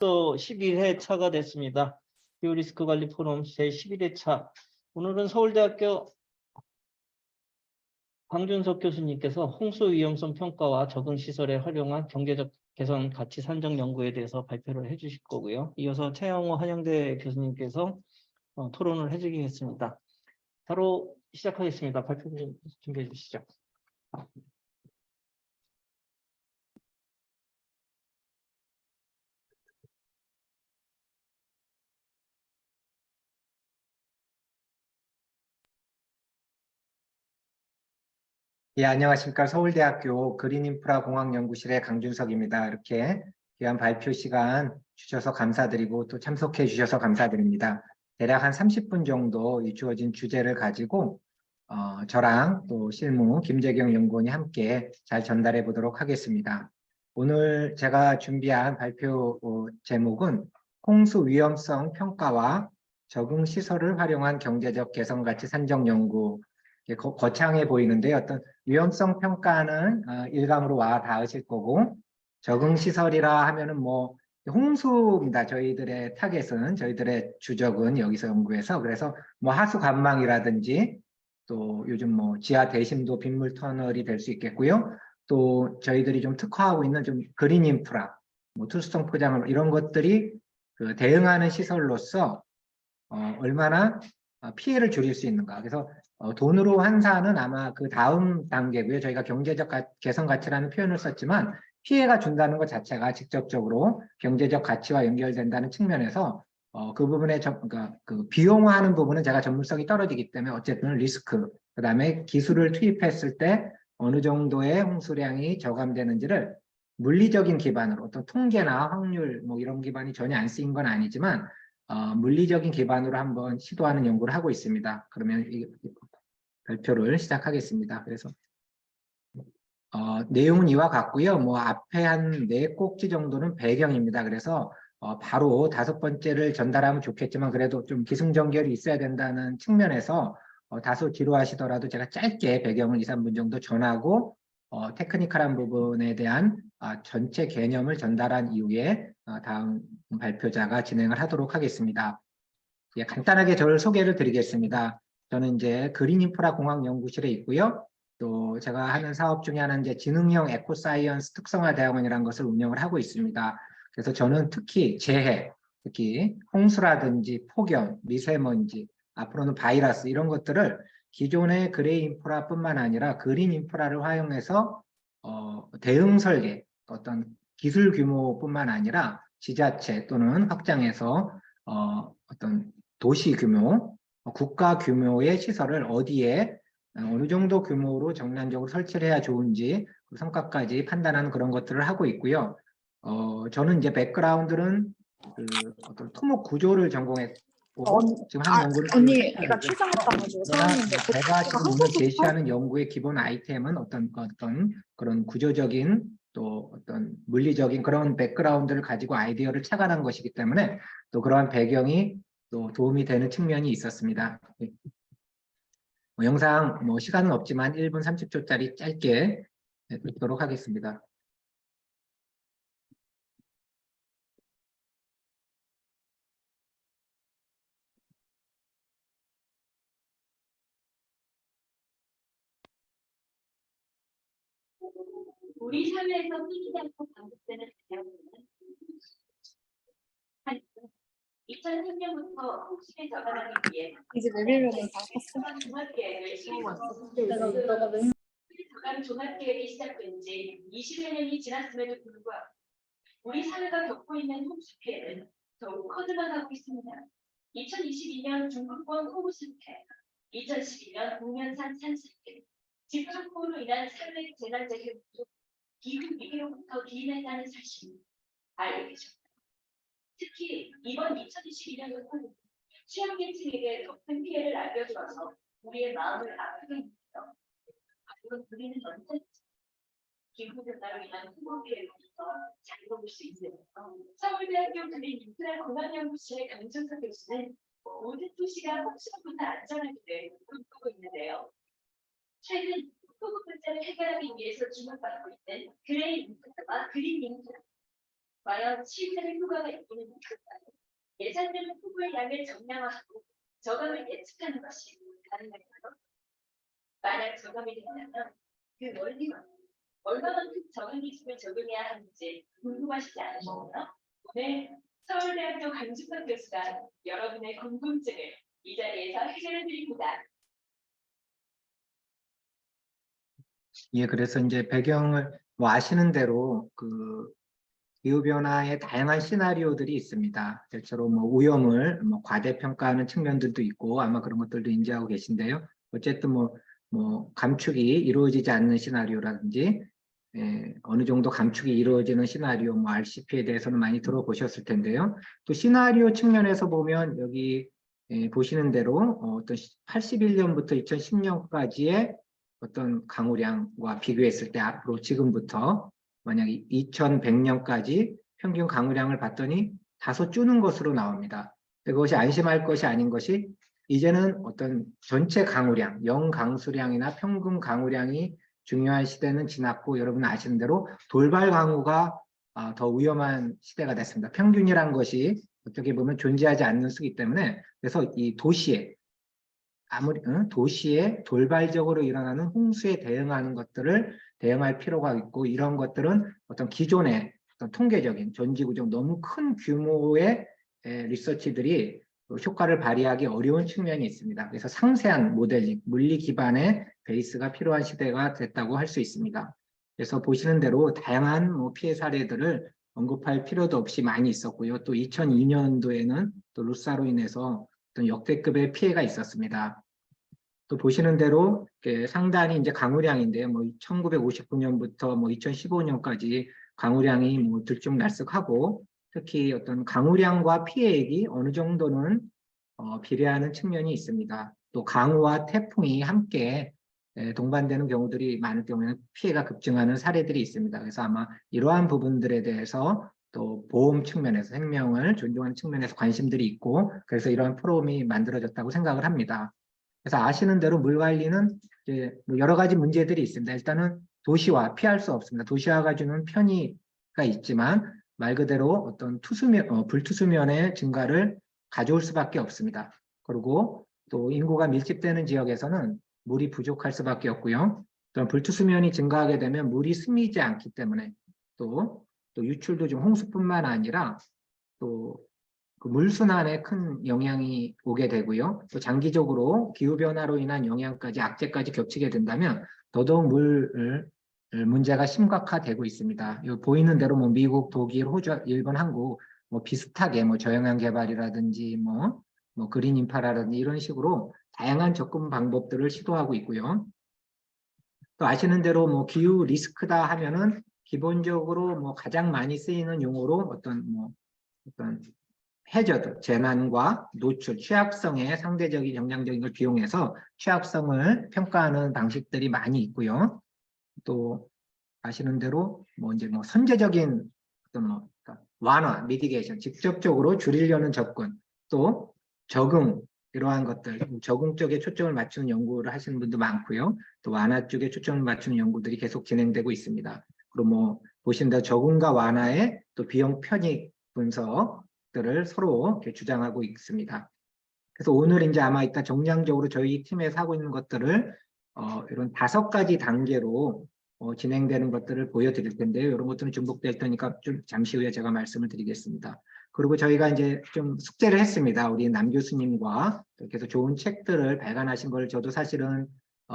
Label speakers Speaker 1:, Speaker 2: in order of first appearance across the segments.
Speaker 1: 또 11회차가 됐습니다. 비오리스크 관리 포럼 제11회차. 오늘은 서울대학교 강준석 교수님께서 홍수 위험성 평가와 적응 시설에 활용한 경제적 개선 가치 산정 연구에 대해서 발표를 해주실 거고요. 이어서 최영호 한양대 교수님께서 토론을 해주시겠습니다. 바로 시작하겠습니다. 발표 좀 준비해 주시죠.
Speaker 2: 예, 안녕하십니까. 서울대학교 그린인프라공학연구실의 강준석입니다. 이렇게 귀한 발표 시간 주셔서 감사드리고 또 참석해 주셔서 감사드립니다. 대략 한 30분 정도 이 주어진 주제를 가지고 저랑 또 실무 김재경 연구원이 함께 잘 전달해 보도록 하겠습니다. 오늘 제가 준비한 발표 제목은 홍수 위험성 평가와 적응 시설을 활용한 경제적 개선 가치 산정 연구. 거창해 보이는데 어떤 위험성 평가는 일감으로 와 닿으실 거고, 적응 시설이라 하면은 뭐 홍수입니다. 저희들의 타겟은, 저희들의 주적은 여기서 연구해서, 그래서 뭐 하수 관망이라든지 또 요즘 뭐 지하 대심도 빗물 터널이 될 수 있겠고요. 또 저희들이 좀 특화하고 있는 좀 그린 인프라, 뭐 투수성 포장을 이런 것들이 그 대응하는 시설로서 얼마나 피해를 줄일 수 있는가. 그래서 돈으로 환산은 아마 그 다음 단계고요. 저희가 경제적 개선 가치라는 표현을 썼지만 피해가 준다는 것 자체가 직접적으로 경제적 가치와 연결된다는 측면에서 그 부분에 그러니까 그 비용화하는 부분은 제가 전문성이 떨어지기 때문에 어쨌든 리스크, 그다음에 기술을 투입했을 때 어느 정도의 홍수량이 저감되는지를 물리적인 기반으로 어떤 통계나 확률 뭐 이런 기반이 전혀 안 쓰인 건 아니지만 물리적인 기반으로 한번 시도하는 연구를 하고 있습니다. 그러면 이 발표를 시작하겠습니다. 그래서 내용은 이와 같고요. 뭐 앞에 한 4꼭지 정도는 배경입니다. 그래서 바로 5번째를 전달하면 좋겠지만 그래도 좀 기승전결이 있어야 된다는 측면에서 다소 지루하시더라도 제가 짧게 배경을 2, 3분 정도 전하고 테크니컬한 부분에 대한 전체 개념을 전달한 이후에 다음 발표자가 진행을 하도록 하겠습니다. 예, 간단하게 저를 소개를 드리겠습니다. 저는 이제 그린인프라공학연구실에 있고요. 또 제가 하는 사업 중에 하나는 이제 지능형 에코사이언스 특성화 대학원이라는 것을 운영을 하고 있습니다. 그래서 저는 특히 재해, 특히 홍수라든지 폭염, 미세먼지, 앞으로는 바이러스 이런 것들을 기존의 그레이 인프라뿐만 아니라 그린 인프라를 활용해서 대응 설계, 어떤 기술 규모뿐만 아니라 지자체 또는 확장해서 어떤 도시 규모, 국가 규모의 시설을 어디에 어느 정도 규모로 정량적으로 설치를 해야 좋은지 그 성과까지 판단하는 그런 것들을 하고 있고요. 저는 이제 백그라운드는 그 어떤 토목 구조를 전공했고 지금 한 연구를
Speaker 3: 언니가 출장갔다가지고 사왔는데
Speaker 2: 제가 지금 오늘 제시하는 연구의 기본 아이템은 어떤 그런 구조적인 또 어떤 물리적인 그런 백그라운드를 가지고 아이디어를 착안한 것이기 때문에 또 그러한 배경이 또 도움이 되는 측면이 있었습니다. 영상 뭐 시간은 없지만 1분 30초짜리 짧게 듣도록 하겠습니다.
Speaker 4: 우리 사회에서 끊이지 않고 반복되는 대형은 2003년부터 홍수에 저감하기 위해
Speaker 3: 이제 내리려고 다 컸어.
Speaker 4: 종합계획을 시행했습니다. 저감 종합계획이 시작된 지 20여 년이 지났음에도 불구하고 우리 사회가 겪고 있는 홍수 피해는 더욱 커져만 가고 있습니다. 2022년 중부권 호우 실패, 2012년 동면산 산사태, 집중호우로 인한 산맥 재난 재해 부족, 기후 위기로부터 기인했다는 사실 알고 계십니다. 특히 이번 2022년도는 취약계층에게 더 큰 피해를 안겨주어서 우리의 마음을 아프게 했습니다. 앞으로 우리는 언제쯤 기후변화로 인한 후보 피해로부터 자유로울 수 있을까? 서울대학교 그린인프라공학연구실의 강준석 교수는 모든 도시가 홍수로부터 안전하기를 꿈꾸고 있는데요. 최근 후보 문제를 해결하기 위해서 주목받고 있는 그레이 인프라와 그린 인프라, 과연 실제로 효과가 있기는 할까요? 예상되는 후보의 양을 정량화하고 저감을 예측하는 것이 가능할까요? 만약 저감이 된다면 그 원리와 얼마만큼 저감 기술을 적용해야 하는지 궁금하시지 않으신가요? 오늘 서울대학교 강준석 교수가 여러분의 궁금증을 이 자리에서 해결해 드립니다.
Speaker 2: 예, 그래서 이제 배경을 뭐 아시는 대로 그 기후변화의 다양한 시나리오들이 있습니다. 대체로 뭐 오염을 뭐 과대평가하는 측면들도 있고 아마 그런 것들도 인지하고 계신데요. 어쨌든 뭐 감축이 이루어지지 않는 시나리오라든지 어느 정도 감축이 이루어지는 시나리오, 뭐 RCP에 대해서는 많이 들어보셨을 텐데요. 또 시나리오 측면에서 보면 여기 보시는 대로 어떤 81년부터 2010년까지의 어떤 강우량과 비교했을 때 앞으로 지금부터 만약 2100년까지 평균 강우량을 봤더니 다소 줄는 것으로 나옵니다. 그것이 안심할 것이 아닌 것이 이제는 어떤 전체 강우량, 영강수량이나 평균 강우량이 중요한 시대는 지났고 여러분 아시는 대로 돌발 강우가 더 위험한 시대가 됐습니다. 평균이란 것이 어떻게 보면 존재하지 않는 수기 때문에 그래서 이 도시에 도시에 돌발적으로 일어나는 홍수에 대응하는 것들을 대응할 필요가 있고 이런 것들은 어떤 기존의 어떤 통계적인 전지구적 너무 큰 규모의 리서치들이 효과를 발휘하기 어려운 측면이 있습니다. 그래서 상세한 모델링, 물리 기반의 베이스가 필요한 시대가 됐다고 할 수 있습니다. 그래서 보시는 대로 다양한 피해 사례들을 언급할 필요도 없이 많이 있었고요. 또 2002년도에는 또 루사로 인해서 어떤 역대급의 피해가 있었습니다. 또 보시는 대로 상단이 이제 강우량인데요. 1959년부터 2015년까지 강우량이 들쭉날쭉하고 특히 어떤 강우량과 피해액이 어느 정도는 비례하는 측면이 있습니다. 또 강우와 태풍이 함께 동반되는 경우들이 많을 경우에는 피해가 급증하는 사례들이 있습니다. 그래서 아마 이러한 부분들에 대해서 또 보험 측면에서 생명을 존중하는 측면에서 관심들이 있고 그래서 이러한 프로그램이 만들어졌다고 생각을 합니다. 그래서 아시는 대로 물 관리는 이제 여러 가지 문제들이 있습니다. 일단은 도시화 피할 수 없습니다. 도시화가 주는 편의가 있지만 말 그대로 어떤 불투수면의 증가를 가져올 수밖에 없습니다. 그리고 또 인구가 밀집되는 지역에서는 물이 부족할 수밖에 없고요. 또 불투수면이 증가하게 되면 물이 스미지 않기 때문에 또 유출도 좀 홍수뿐만 아니라 또 그 물순환에 큰 영향이 오게 되고요. 또 장기적으로 기후변화로 인한 영향까지 악재까지 겹치게 된다면 더더욱 물 문제가 심각화되고 있습니다. 보이는 대로 미국, 독일, 호주, 일본, 한국 비슷하게 저영향 개발이라든지 그린 인프라라든지 이런 식으로 다양한 접근 방법들을 시도하고 있고요. 또 아시는 대로 기후 리스크다 하면은 기본적으로 가장 많이 쓰이는 용어로 어떤 해저드, 재난과 노출, 취약성의 상대적인 영향적인 걸 비용해서 취약성을 평가하는 방식들이 많이 있고요. 또 아시는 대로 이제 선제적인 어떤 그러니까 완화, 미디게이션, 직접적으로 줄이려는 접근, 또 적응 이러한 것들, 적응 쪽에 초점을 맞추는 연구를 하시는 분도 많고요. 또 완화 쪽에 초점을 맞추는 연구들이 계속 진행되고 있습니다. 그리고 보신 대로 적응과 완화의 또 비용 편익 분석들을 서로 이렇게 주장하고 있습니다. 그래서 오늘 이제 아마 이따 정량적으로 저희 팀에서 하고 있는 것들을 이런 5가지 단계로 진행되는 것들을 보여드릴 텐데요. 이런 것들은 중복될 테니까 좀 잠시 후에 제가 말씀을 드리겠습니다. 그리고 저희가 이제 좀 숙제를 했습니다. 우리 남 교수님과 계속 좋은 책들을 발간하신 걸 저도 사실은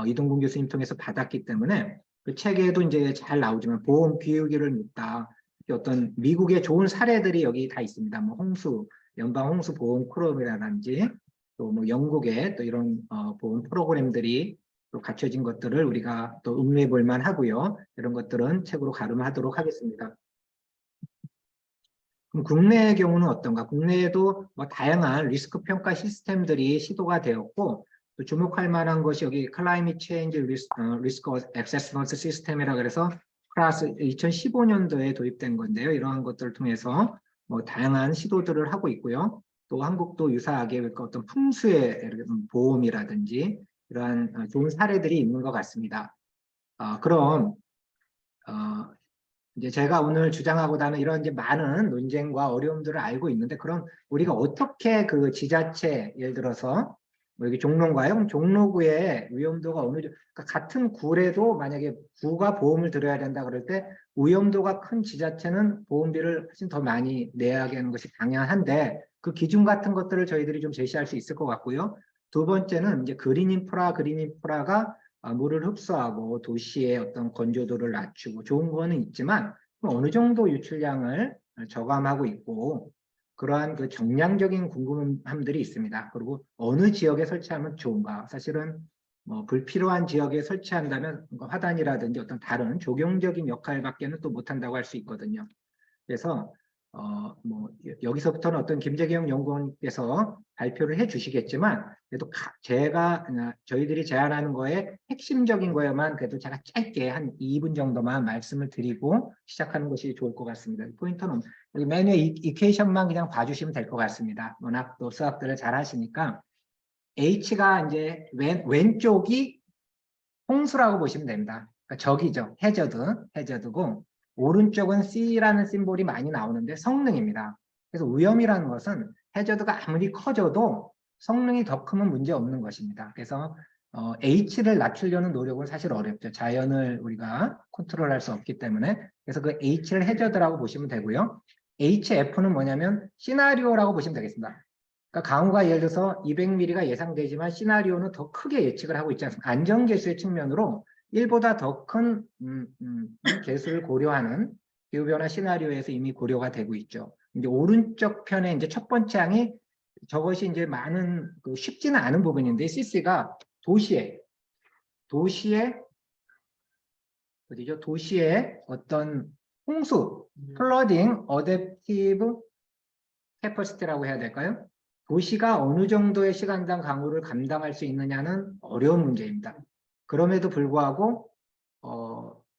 Speaker 2: 이동gun 교수님 통해서 받았기 때문에 그 책에도 이제 잘 나오지만 보험 기후위기를 묻다. 어떤 미국의 좋은 사례들이 여기 다 있습니다. 홍수, 연방 홍수 보험 프로그램이라든지 또 영국의 또 이런 보험 프로그램들이 또 갖춰진 것들을 우리가 또 음미해 볼 만하고요. 이런 것들은 책으로 가름하도록 하겠습니다. 그럼 국내의 경우는 어떤가? 국내에도 다양한 리스크 평가 시스템들이 시도가 되었고 또 주목할 만한 것이 여기 클라이밋 체인지 리스크 액세스먼트 시스템이라 그래서 클래스 2015년도에 도입된 건데요. 이러한 것들을 통해서 다양한 시도들을 하고 있고요. 또 한국도 유사하게 어떤 풍수의 보험이라든지 이러한 좋은 사례들이 있는 것 같습니다. 그럼 이제 제가 오늘 주장하고 나는 이런 이제 많은 논쟁과 어려움들을 알고 있는데, 그럼 우리가 어떻게 그 지자체, 예를 들어서 뭐 여기 종로인가요? 종로구의 위험도가 어느 정도, 그러니까 같은 구래도 만약에 구가 보험을 들어야 된다 그럴 때 위험도가 큰 지자체는 보험비를 훨씬 더 많이 내야 하는 것이 당연한데, 그 기준 같은 것들을 저희들이 좀 제시할 수 있을 것 같고요. 두 번째는 이제 그린 인프라가 물을 흡수하고 도시의 어떤 건조도를 낮추고 좋은 거는 있지만 어느 정도 유출량을 저감하고 있고, 그러한 그 정량적인 궁금함들이 있습니다. 그리고 어느 지역에 설치하면 좋은가? 사실은 뭐 불필요한 지역에 설치한다면 화단이라든지 어떤 다른 조경적인 역할밖에는 또 못한다고 할 수 있거든요. 그래서 뭐 여기서부터는 어떤 김재경 연구원께서 발표를 해주시겠지만, 그래도 저희들이 제안하는 거에 핵심적인 거에만 그래도 제가 짧게 한 2분 정도만 말씀을 드리고 시작하는 것이 좋을 것 같습니다. 포인트는 여기 맨 위에 이퀘이션만 그냥 봐주시면 될 것 같습니다. 워낙 또 수학들을 잘 하시니까. H가 이제 왼쪽이 홍수라고 보시면 됩니다. 그러니까 적이죠. 해저드고, 오른쪽은 C라는 심볼이 많이 나오는데 성능입니다. 그래서 위험이라는 것은 해저드가 아무리 커져도 성능이 더 크면 문제 없는 것입니다. 그래서 H를 낮추려는 노력은 사실 어렵죠. 자연을 우리가 컨트롤할 수 없기 때문에. 그래서 그 H를 해저드라고 보시면 되고요. HF는 뭐냐면 시나리오라고 보시면 되겠습니다. 그러니까 강우가 예를 들어서 200mm가 예상되지만 시나리오는 더 크게 예측을 하고 있지 않습니까? 안전계수의 측면으로 1보다 더 큰 계수를 고려하는 기후변화 시나리오에서 이미 고려가 되고 있죠. 이제 오른쪽 편에 이제 첫 번째 항이 저것이 이제 많은 쉽지는 않은 부분인데, CC가 도시의 어떤 홍수, 플러딩, 어댑티브 캐퍼시티라고 해야 될까요? 도시가 어느 정도의 시간당 강우를 감당할 수 있느냐는 어려운 문제입니다. 그럼에도 불구하고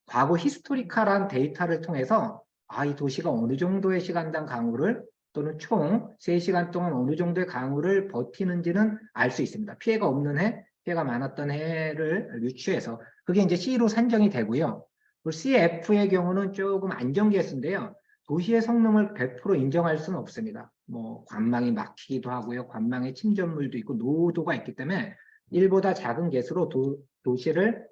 Speaker 2: 과거 히스토리컬한 데이터를 통해서 이 도시가 어느 정도의 시간당 강우를 또는 총 3시간 동안 어느 정도의 강우를 버티는지는 알 수 있습니다. 피해가 없는 해, 피해가 많았던 해를 유추해서 그게 이제 C로 산정이 되고요. CF의 경우는 조금 안전계수인데요. 도시의 성능을 100% 인정할 수는 없습니다. 뭐 관망이 막히기도 하고요. 관망에 침전물도 있고 노도가 있기 때문에 1보다 작은 개수로 도시를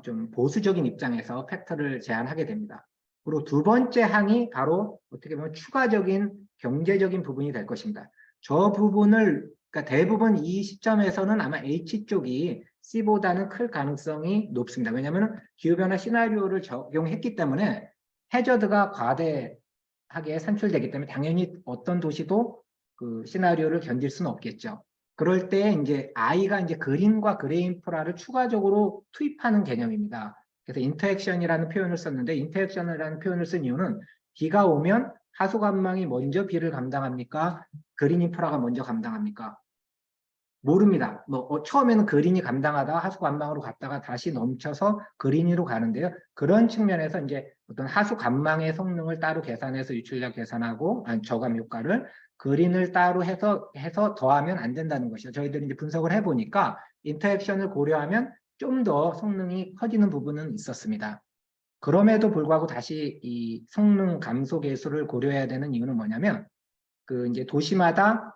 Speaker 2: 좀 보수적인 입장에서 팩터를 제안하게 됩니다. 그리고 두 번째 항이 바로 어떻게 보면 추가적인 경제적인 부분이 될 것입니다. 저 부분을 그러니까 대부분 이 시점에서는 아마 H 쪽이 C보다는 클 가능성이 높습니다. 왜냐하면 기후변화 시나리오를 적용했기 때문에 해저드가 과대하게 산출되기 때문에 당연히 어떤 도시도 그 시나리오를 견딜 수는 없겠죠. 그럴 때 이제 I가 이제 그린과 그레이 인프라를 추가적으로 투입하는 개념입니다. 그래서 인터액션이라는 표현을 썼는데, 인터액션이라는 표현을 쓴 이유는 비가 오면 하수관망이 먼저 비를 감당합니까? 그린 인프라가 먼저 감당합니까? 모릅니다. 처음에는 그린이 감당하다가 하수관망으로 갔다가 다시 넘쳐서 그린으로 가는데요. 그런 측면에서 이제 어떤 하수관망의 성능을 따로 계산해서 유출력 계산하고 저감 효과를 그린을 따로 해서 더하면 안 된다는 것이죠. 저희들이 이제 분석을 해보니까 인터액션을 고려하면 좀 더 성능이 커지는 부분은 있었습니다. 그럼에도 불구하고 다시 이 성능 감소 계수를 고려해야 되는 이유는 뭐냐면 이제 도시마다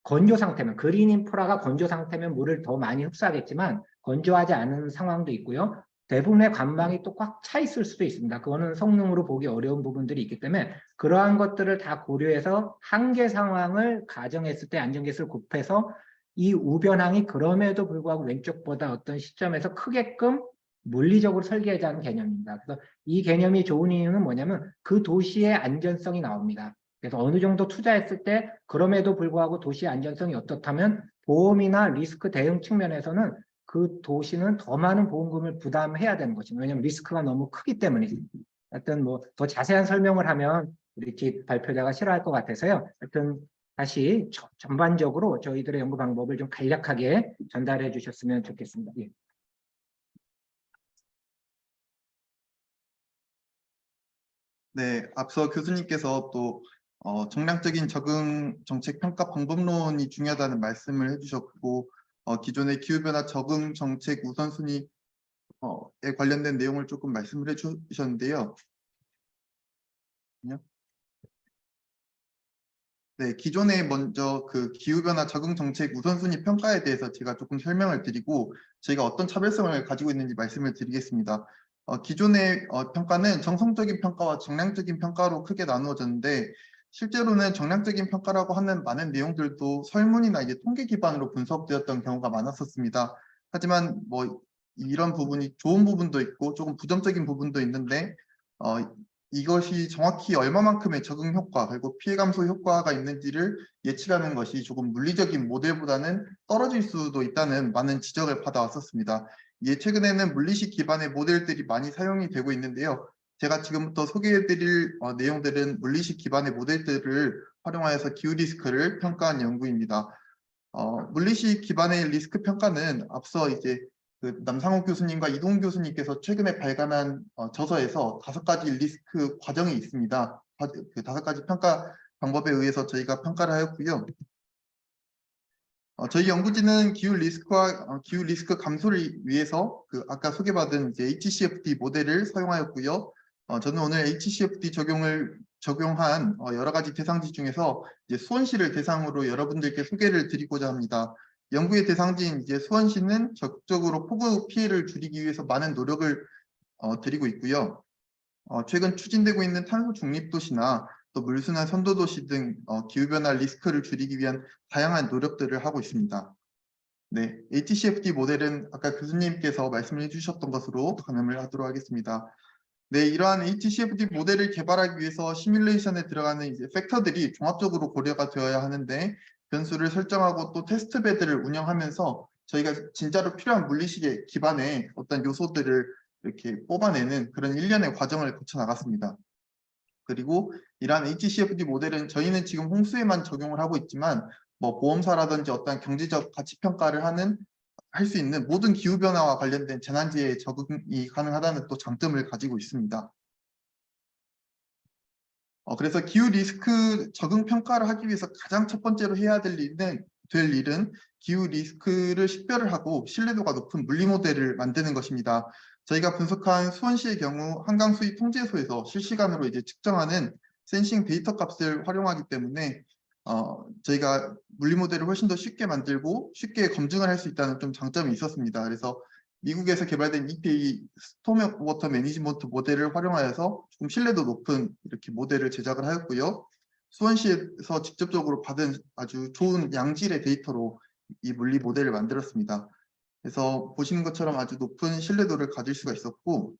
Speaker 2: 건조 상태면, 그린 인프라가 건조 상태면 물을 더 많이 흡수하겠지만 건조하지 않은 상황도 있고요. 대부분의 관망이 또 꽉 차 있을 수도 있습니다. 그거는 성능으로 보기 어려운 부분들이 있기 때문에 그러한 것들을 다 고려해서 한계 상황을 가정했을 때 안전계수를 곱해서 이 우변항이 그럼에도 불구하고 왼쪽보다 어떤 시점에서 크게끔 물리적으로 설계하자는 개념입니다. 그래서 이 개념이 좋은 이유는 뭐냐면 그 도시의 안전성이 나옵니다. 그래서 어느 정도 투자했을 때 그럼에도 불구하고 도시의 안전성이 어떻다면 보험이나 리스크 대응 측면에서는 그 도시는 더 많은 보험금을 부담해야 되는 것입니다. 왜냐하면 리스크가 너무 크기 때문이죠. 하여튼 뭐 더 자세한 설명을 하면 우리 뒷 발표자가 싫어할 것 같아서요. 하여튼 다시 전반적으로 저희들의 연구 방법을 좀 간략하게 전달해 주셨으면 좋겠습니다. 예.
Speaker 5: 네, 앞서 교수님께서 또 정량적인 적응 정책 평가 방법론이 중요하다는 말씀을 해주셨고, 기존의 기후변화 적응 정책 우선순위에 관련된 내용을 조금 말씀을 해주셨는데요. 네, 기존에 먼저 그 기후변화 적응 정책 우선순위 평가에 대해서 제가 조금 설명을 드리고 저희가 어떤 차별성을 가지고 있는지 말씀을 드리겠습니다. 기존의 평가는 정성적인 평가와 정량적인 평가로 크게 나누어졌는데 실제로는 정량적인 평가라고 하는 많은 내용들도 설문이나 이제 통계 기반으로 분석되었던 경우가 많았었습니다. 하지만 뭐 이런 부분이 좋은 부분도 있고 조금 부정적인 부분도 있는데 이것이 정확히 얼마만큼의 적응 효과 그리고 피해 감소 효과가 있는지를 예측하는 것이 조금 물리적인 모델보다는 떨어질 수도 있다는 많은 지적을 받아왔었습니다. 최근에는 물리식 기반의 모델들이 많이 사용이 되고 있는데요. 제가 지금부터 소개해드릴 내용들은 물리식 기반의 모델들을 활용하여서 기후 리스크를 평가한 연구입니다. 물리식 기반의 리스크 평가는 앞서 이제 그 남상욱 교수님과 이동 교수님께서 최근에 발간한 저서에서 5가지 리스크 과정이 있습니다. 그 5가지 평가 방법에 의해서 저희가 평가를 하였고요. 저희 연구진은 기후 리스크 감소를 위해서 그 아까 소개받은 이제 HCFD 모델을 사용하였고요. 저는 오늘 HCFD 적용한 여러 가지 대상지 중에서 이제 수원시를 대상으로 여러분들께 소개를 드리고자 합니다. 연구의 대상지인 이제 수원시는 적극적으로 폭우 피해를 줄이기 위해서 많은 노력을 드리고 있고요. 최근 추진되고 있는 탄소 중립도시나 또 물순환 선도도시 등 기후변화 리스크를 줄이기 위한 다양한 노력들을 하고 있습니다. 네, HCFD 모델은 아까 교수님께서 말씀해 주셨던 것으로 가늠을 하도록 하겠습니다. 네, 이러한 HCFD 모델을 개발하기 위해서 시뮬레이션에 들어가는 이제 팩터들이 종합적으로 고려가 되어야 하는데 변수를 설정하고 또 테스트베드를 운영하면서 저희가 진짜로 필요한 물리식의 기반의 어떤 요소들을 이렇게 뽑아내는 그런 일련의 과정을 거쳐 나갔습니다. 그리고 이러한 HCFD 모델은 저희는 지금 홍수에만 적용을 하고 있지만 뭐 보험사라든지 어떤 경제적 가치 평가를 할 수 있는 모든 기후변화와 관련된 재난지에 적응이 가능하다는 또 장점을 가지고 있습니다. 그래서 기후 리스크 적응 평가를 하기 위해서 가장 첫 번째로 해야 될 일은 기후 리스크를 식별을 하고 신뢰도가 높은 물리 모델을 만드는 것입니다. 저희가 분석한 수원시의 경우 한강 수위 통제소에서 실시간으로 이제 측정하는 센싱 데이터 값을 활용하기 때문에 저희가 물리 모델을 훨씬 더 쉽게 만들고 쉽게 검증을 할 수 있다는 좀 장점이 있었습니다. 그래서 미국에서 개발된 EPA 스톰 워터 매니지먼트 모델을 활용하여서 조금 신뢰도 높은 이렇게 모델을 제작을 하였고요. 수원시에서 직접적으로 받은 아주 좋은 양질의 데이터로 이 물리 모델을 만들었습니다. 그래서 보시는 것처럼 아주 높은 신뢰도를 가질 수가 있었고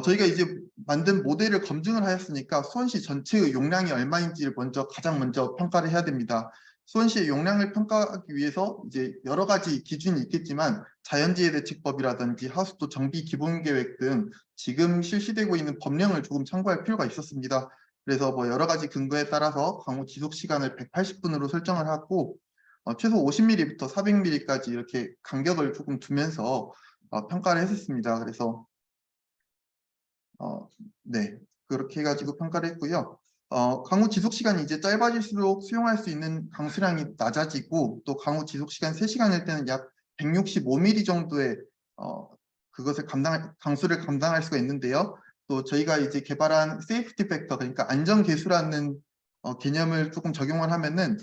Speaker 5: 저희가 이제 만든 모델을 검증을 하였으니까 수원시 전체의 용량이 얼마인지를 가장 먼저 평가를 해야 됩니다. 수원시의 용량을 평가하기 위해서 이제 여러 가지 기준이 있겠지만 자연재해 대책법이라든지 하수도 정비 기본계획 등 지금 실시되고 있는 법령을 조금 참고할 필요가 있었습니다. 그래서 뭐 여러 가지 근거에 따라서 강우 지속 시간을 180분으로 설정을 하고 최소 50mm부터 400mm까지 이렇게 간격을 조금 두면서 평가를 했었습니다. 그래서 네, 그렇게 해가지고 평가를 했고요. 강우 지속 시간이 이제 짧아질수록 수용할 수 있는 강수량이 낮아지고 또 강우 지속 시간 3시간일 때는 약 165mm 정도의 강수를 감당할 수가 있는데요. 또 저희가 이제 개발한 세이프티 팩터, 그러니까 안전 계수라는 개념을 조금 적용을 하면은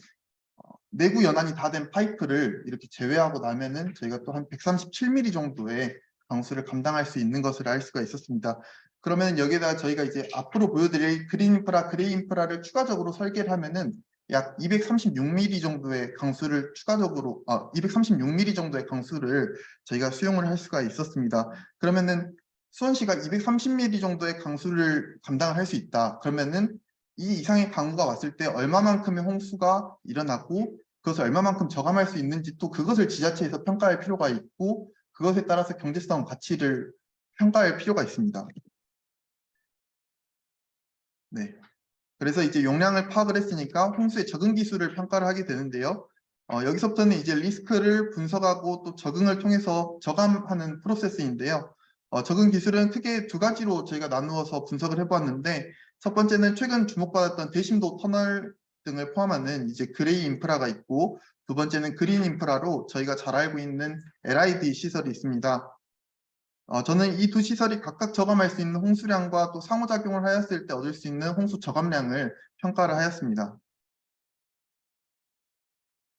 Speaker 5: 내구 연한이 다 된 파이프를 이렇게 제외하고 나면은 저희가 또 한 137mm 정도의 강수를 감당할 수 있는 것을 알 수가 있었습니다. 그러면 여기에다 저희가 이제 앞으로 보여드릴 그린 인프라, 그레이 인프라를 추가적으로 설계를 하면은 약 236mm 정도의 강수를 추가적으로 236mm 정도의 강수를 저희가 수용을 할 수가 있었습니다. 그러면은 수원시가 230mm 정도의 강수를 감당을 할 수 있다. 그러면은 이 이상의 강우가 왔을 때 얼마만큼의 홍수가 일어나고 그것을 얼마만큼 저감할 수 있는지 또 그것을 지자체에서 평가할 필요가 있고 그것에 따라서 경제성 가치를 평가할 필요가 있습니다. 네. 그래서 이제 용량을 파악을 했으니까 홍수의 적응 기술을 평가를 하게 되는데요. 여기서부터는 이제 리스크를 분석하고 또 적응을 통해서 저감하는 프로세스인데요. 적응 기술은 크게 2가지로 저희가 나누어서 분석을 해보았는데 첫 번째는 최근 주목받았던 대심도 터널 등을 포함하는 이제 그레이 인프라가 있고 두 번째는 그린 인프라로 저희가 잘 알고 있는 LID 시설이 있습니다. 저는 이 두 시설이 각각 저감할 수 있는 홍수량과 또 상호작용을 하였을 때 얻을 수 있는 홍수 저감량을 평가를 하였습니다.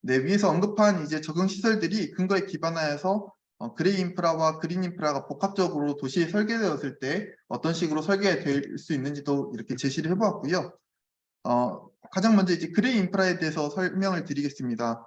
Speaker 5: 네, 위에서 언급한 이제 적응 시설들이 근거에 기반하여서 그레이 인프라와 그린 인프라가 복합적으로 도시에 설계되었을 때 어떤 식으로 설계될 수 있는지도 이렇게 제시를 해보았고요. 가장 먼저 이제 그레이 인프라에 대해서 설명을 드리겠습니다.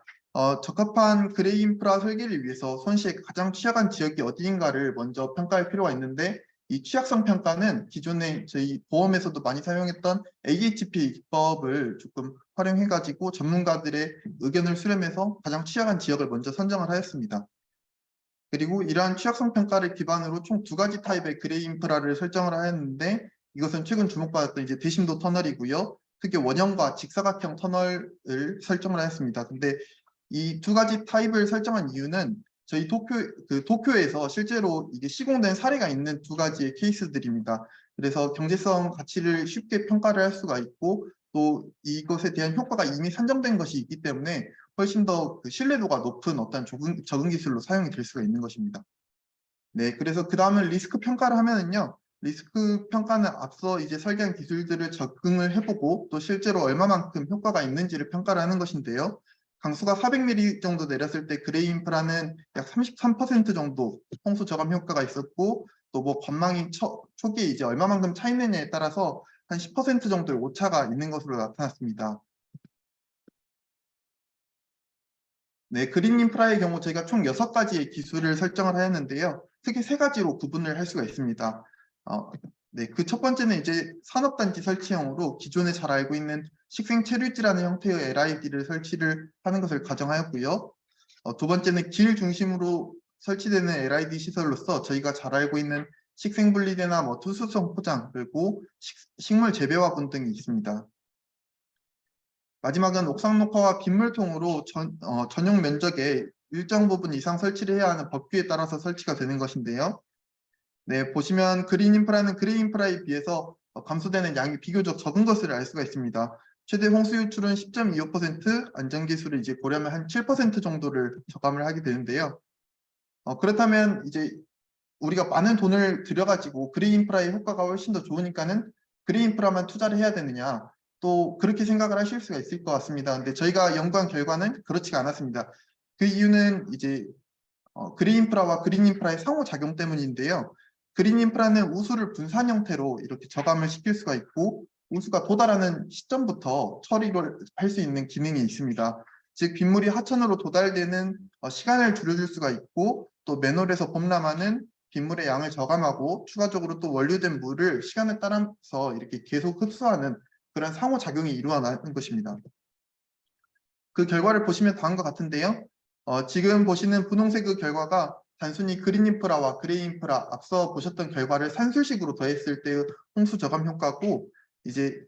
Speaker 5: 적합한 그레이 인프라 설계를 위해서 손시에 가장 취약한 지역이 어디인가를 먼저 평가할 필요가 있는데, 이 취약성 평가는 기존에 저희 보험에서도 많이 사용했던 AHP 기법을 조금 활용해가지고 전문가들의 의견을 수렴해서 가장 취약한 지역을 먼저 선정을 하였습니다. 그리고 이러한 취약성 평가를 기반으로 총 2가지 타입의 그레이 인프라를 설정을 하였는데, 이것은 최근 주목받았던 이제 대심도 터널이고요. 특히 원형과 직사각형 터널을 설정을 하였습니다. 근데 이 2가지 타입을 설정한 이유는 저희 도쿄에서 실제로 이게 시공된 사례가 있는 2가지의 케이스들입니다. 그래서 경제성 가치를 쉽게 평가를 할 수가 있고, 또 이것에 대한 효과가 이미 산정된 것이 있기 때문에 훨씬 더 신뢰도가 높은 어떤 적응 기술로 사용이 될 수가 있는 것입니다. 네, 그래서 그 다음은 리스크 평가를 하면은요, 리스크 평가는 앞서 이제 설계한 기술들을 적응을 해보고 또 실제로 얼마만큼 효과가 있는지를 평가를 하는 것인데요. 강수가 400mm 정도 내렸을 때 그레이 인프라는 약 33% 정도 홍수 저감 효과가 있었고, 또 뭐 건망이 초기에 이제 얼마만큼 차이느냐에 따라서 한 10% 정도의 오차가 있는 것으로 나타났습니다. 네, 그린 인프라의 경우 저희가 총 6가지의 기술을 설정을 하였는데요. 크게 3가지로 구분을 할 수가 있습니다. 네, 그 첫 번째는 이제 산업단지 설치형으로 기존에 잘 알고 있는 식생체류지라는 형태의 LID를 설치를 하는 것을 가정하였고요. 두 번째는 길 중심으로 설치되는 LID 시설로서 저희가 잘 알고 있는 식생분리대나 뭐 투수성 포장, 그리고 식물 재배화분 등이 있습니다. 마지막은 옥상 녹화와 빗물통으로 전용 면적의 일정 부분 이상 설치를 해야 하는 법규에 따라서 설치가 되는 것인데요. 네, 보시면 그린 인프라는 그레이 인프라에 비해서 감소되는 양이 비교적 적은 것을 알 수가 있습니다. 최대 홍수 유출은 10.25%, 안전기술을 이제 고려하면 한 7% 정도를 저감을 하게 되는데요. 그렇다면 이제 우리가 많은 돈을 들여가지고 그레이 인프라의 효과가 훨씬 더 좋으니까는 그레이 인프라만 투자를 해야 되느냐, 또 그렇게 생각을 하실 수가 있을 것 같습니다. 근데 저희가 연구한 결과는 그렇지가 않았습니다. 그 이유는 이제 그레이 인프라와 그린 인프라의 상호작용 때문인데요. 그린 인프라는 우수를 분산 형태로 이렇게 저감을 시킬 수가 있고, 우수가 도달하는 시점부터 처리를 할 수 있는 기능이 있습니다. 즉 빗물이 하천으로 도달되는 시간을 줄여줄 수가 있고, 또 맨홀에서 범람하는 빗물의 양을 저감하고 추가적으로 또 원료된 물을 시간에 따라서 이렇게 계속 흡수하는 그런 상호작용이 일어나는 것입니다. 그 결과를 보시면 다음과 같은데요. 지금 보시는 분홍색 그 결과가 단순히 그린 인프라와 그레이 인프라 앞서 보셨던 결과를 산술식으로 더했을 때의 홍수 저감 효과고, 이제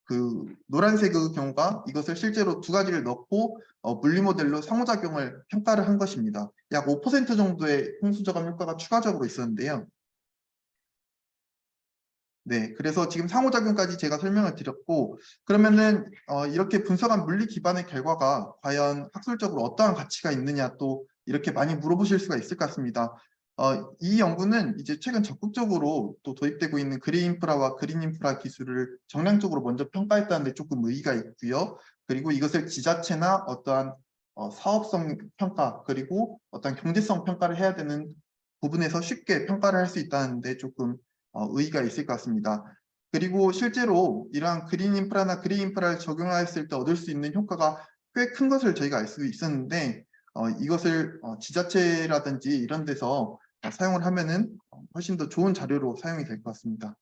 Speaker 5: 그 노란색의 경우가 이것을 실제로 2가지를 넣고 물리 모델로 상호작용을 평가를 한 것입니다. 약 5% 정도의 홍수 저감 효과가 추가적으로 있었는데요. 네, 그래서 지금 상호작용까지 제가 설명을 드렸고, 그러면은 이렇게 분석한 물리 기반의 결과가 과연 학술적으로 어떠한 가치가 있느냐, 또 이렇게 많이 물어보실 수가 있을 것 같습니다. 이 연구는 이제 최근 적극적으로 또 도입되고 있는 그레이 인프라와 그린 인프라 기술을 정량적으로 먼저 평가했다는 데 조금 의의가 있고요. 그리고 이것을 지자체나 어떠한 사업성 평가, 그리고 어떤 경제성 평가를 해야 되는 부분에서 쉽게 평가를 할 수 있다는 데 조금 의의가 있을 것 같습니다. 그리고 실제로 이러한 그린 인프라나 그레이 인프라를 적용하였을 때 얻을 수 있는 효과가 꽤 큰 것을 저희가 알 수 있었는데, 이것을 지자체라든지 이런 데서 사용을 하면은 훨씬 더 좋은 자료로 사용이 될 것 같습니다.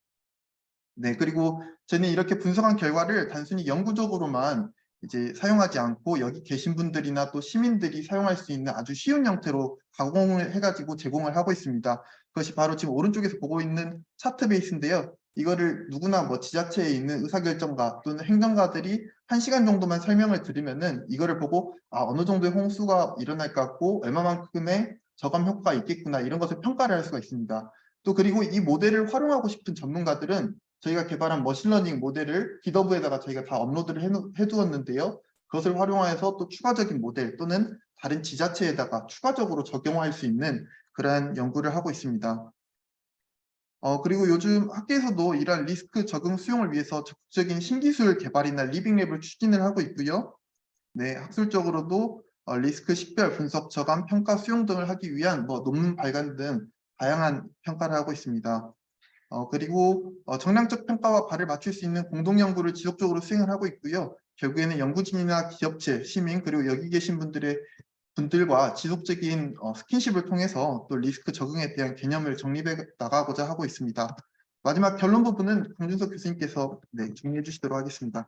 Speaker 5: 네, 그리고 저는 이렇게 분석한 결과를 단순히 영구적으로만 이제 사용하지 않고 여기 계신 분들이나 또 시민들이 사용할 수 있는 아주 쉬운 형태로 가공을 해가지고 제공을 하고 있습니다. 그것이 바로 지금 오른쪽에서 보고 있는 차트 베이스인데요. 이거를 누구나 뭐 지자체에 있는 의사결정가 또는 행정가들이 1시간 정도만 설명을 들으면은 이거를 보고 어느 정도의 홍수가 일어날 것 같고 얼마만큼의 저감 효과가 있겠구나, 이런 것을 평가를 할 수가 있습니다. 또 그리고 이 모델을 활용하고 싶은 전문가들은 저희가 개발한 머신러닝 모델을 기더브에다가 저희가 다 업로드를 해두었는데요. 그것을 활용해서 또 추가적인 모델 또는 다른 지자체에다가 추가적으로 적용할 수 있는 그러한 연구를 하고 있습니다. 그리고 요즘 학계에서도 이러한 리스크 적응 수용을 위해서 적극적인 신기술 개발이나 리빙랩을 추진을 하고 있고요. 네, 학술적으로도 리스크 식별, 분석, 저감, 평가, 수용 등을 하기 위한 논문 발간 등 다양한 평가를 하고 있습니다. 그리고 정량적 평가와 발을 맞출 수 있는 공동 연구를 지속적으로 수행을 하고 있고요. 결국에는 연구진이나 기업체, 시민 그리고 여기 계신 분들과 지속적인 스킨십을 통해서 또 리스크 적응에 대한 개념을 정립해 나가고자 하고 있습니다. 마지막 결론 부분은 강준석 교수님께서 정리해 주시도록 하겠습니다.